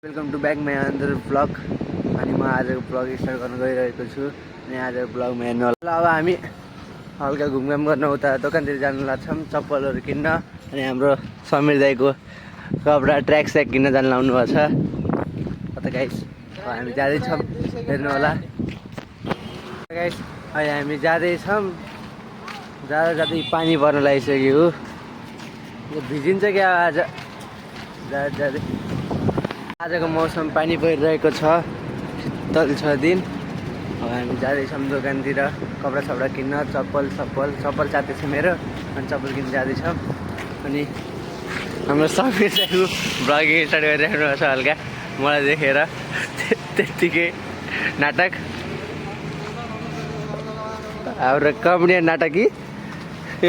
Welcome to back my another blog. अनि म आजको ब्लग स्टार्ट गर्न गइरहेको छु। अनि आजको ब्लगमा हेर्नु होला। अब हामी हल्का घुमघाम गर्न उता दोकानतिर जानु लाग्छौँ चप्पलहरू किन्न। अनि हाम्रो समीर दाईको कपडा ट्र्याक स्याक किन्न जानु लाउनु भएको छ। कता गाइस हामी जाँदैछौँ, हेर्नु होला गाइस। अहिले हामी जाँदैछौँ, जाँदा जाँदै पानी पर्न लागिसक्यो। भिजिन्छ क्या आज जाँदा जाँदै। आजको मौसम पानी परिरहेको छ, शीतल छ दिन। अब हामी जाँदैछौँ दोकानतिर कपडा सपडा किन्न, चप्पल चाहिँदैछ मेरो। अनि चप्पल किन्न जाँदैछौँ। अनि हाम्रो समीर दाइको ब्लगिङ स्टार्ट गरिराख्नु भएको छ हल्का मलाई देखेर। त्यत्तिकै नाटक हाम्रो कमेडियन नाटकी।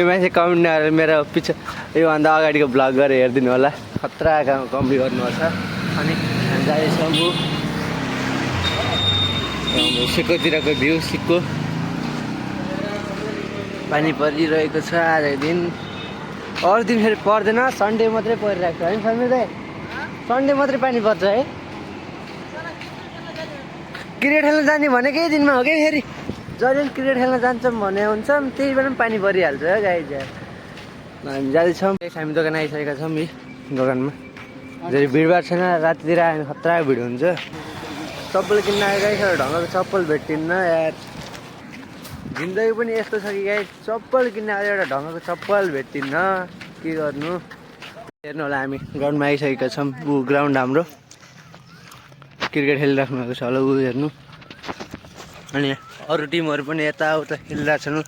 यो मान्छे कमेडी मेरो पछि योभन्दा अगाडिको ब्लग गरेर हेरिदिनु होला, खतरा कमेडी गर्नुभएको छ। अनि हामी जाँदैछौँ सिक्कोतिरको भ्यू। सिक्को पानी परिरहेको छ आजको दिन। अरू दिन फेरि पर्दैन, सन्डे मात्रै परिरहेको छ है समीर दाइ? सन्डे मात्रै पानी पर्छ है? क्रिकेट खेल्न जाने भनेकै दिनमा हो कि फेरि जहिले क्रिकेट खेल्न जान्छौँ भने हुन्छ, त्यही बेला पनि पानी परिहाल्छ गाइज। हामी जाँदैछौँ, हामी दोकान आइसकेका छौँ। यी दोकानमा धेरै भिडभाड छैन, रातितिर आयो भने खतरा भिड हुन्छ। चप्पल किन्न आएको गाइस, ढङ्गको चप्पल भेट्टिन्न यार। जिन्दगी पनि यस्तो छ कि गाइस, चप्पल किन्न आएर एउटा ढङ्गको चप्पल भेट्टिन्न, के गर्नु। हेर्नु होला हामी ग्राउन्डमा आइसकेका छौँ। ऊ ग्राउन्ड हाम्रो क्रिकेट खेलिराख्नु भएको छ होला ऊ हेर्नु। अनि अरू टिमहरू पनि यताउता खेलिरहेछन्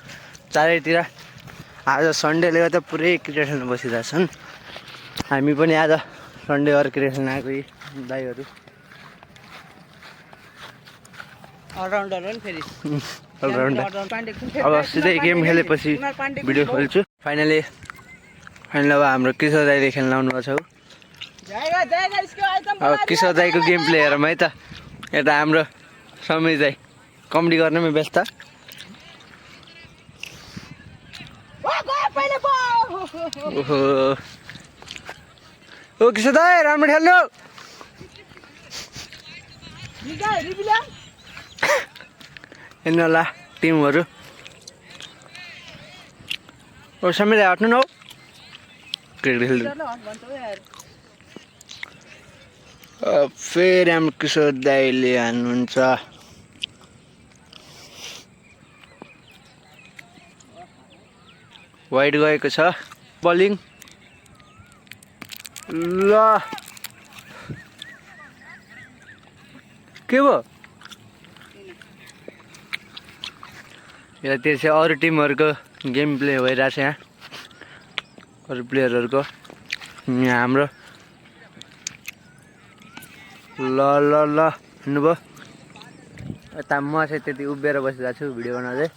चारैतिर। आज सन्डेले गर्दा पुरै क्रिकेट खेल्न बसिरहेछन्। हामी पनि आज सन्डे अरू क्रिकेट खेल्न आएको दाइहरू। अलराउन्डर हो नि फेरि, अलराउन्डर। अब सिधै गेम खेलेपछि भिडियो खोल्छु। फाइनली अब हाम्रो किशोर दाइले खेल्न आउनु भएको छ। अब किशोर दाइको गेम प्ले हेरौँ है त। यता हाम्रो समीर दाइ कमेडी गर्नमा व्यस्त। ओहो ओ किशोर दाइ राम्रो खेल्नु। हेर्नु होला टिमहरू। ओ समीर दाइ हट्नु न हौ, क्रिकेट खेल्नु। फेरि हाम्रो किशोर दाइले हान्नुहुन्छ। वाइड गएको छ बलिङ। ल के भयो यतातिर चाहिँ अरू टिमहरूको गेम प्ले भइरहेछ। यहाँ अरू प्लेयरहरूको, यहाँ हाम्रो। ल ल ल हेर्नुभयो, यता म चाहिँ त्यति उभिएर बसिरहेको छु भिडियो बनाउँदै।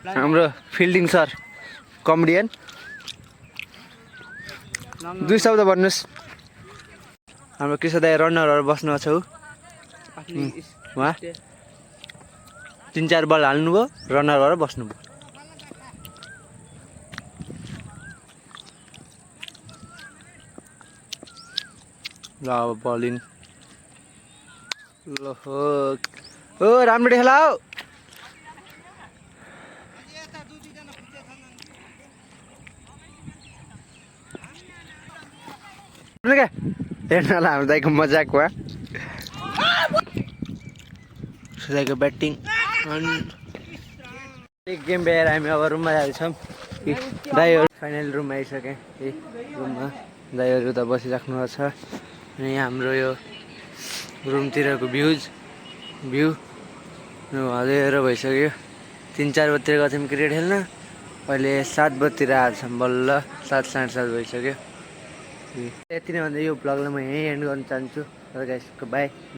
हाम्रो फिल्डिङ सर कमेडियन, दुई शब्द भन्नुहोस्। हाम्रो किशोर दाइ रनरहरू बस्नु छ। उहाँ 3-4 बल हाल्नुभयो, रनर भएर बस्नुभयो। ल अब बलिङ। ल हो राम्रो खेला हौ। हेर्नु होला हाम्रो दाइको मजाक वा दाइको ब्याटिङ। एक गेम भएर हामी अब रुममा जाँदैछौँ। दाइहरू फाइनल रुममा आइसकेँ। रुममा दाइहरू त बसिराख्नु भएको छ। अनि हाम्रो यो रुमतिरको भ्यू हँदेर भइसक्यो। 3-4 बजीतिर गएको थियौँ क्रिकेट खेल्न, अहिले 7 बजीतिर आएको छौँ बल्ल। 7 साढे 7 भइसक्यो। यति नै भन्दा यो ब्लगलाई म यहीँ एन्ड गर्न चाहन्छु। Guys by.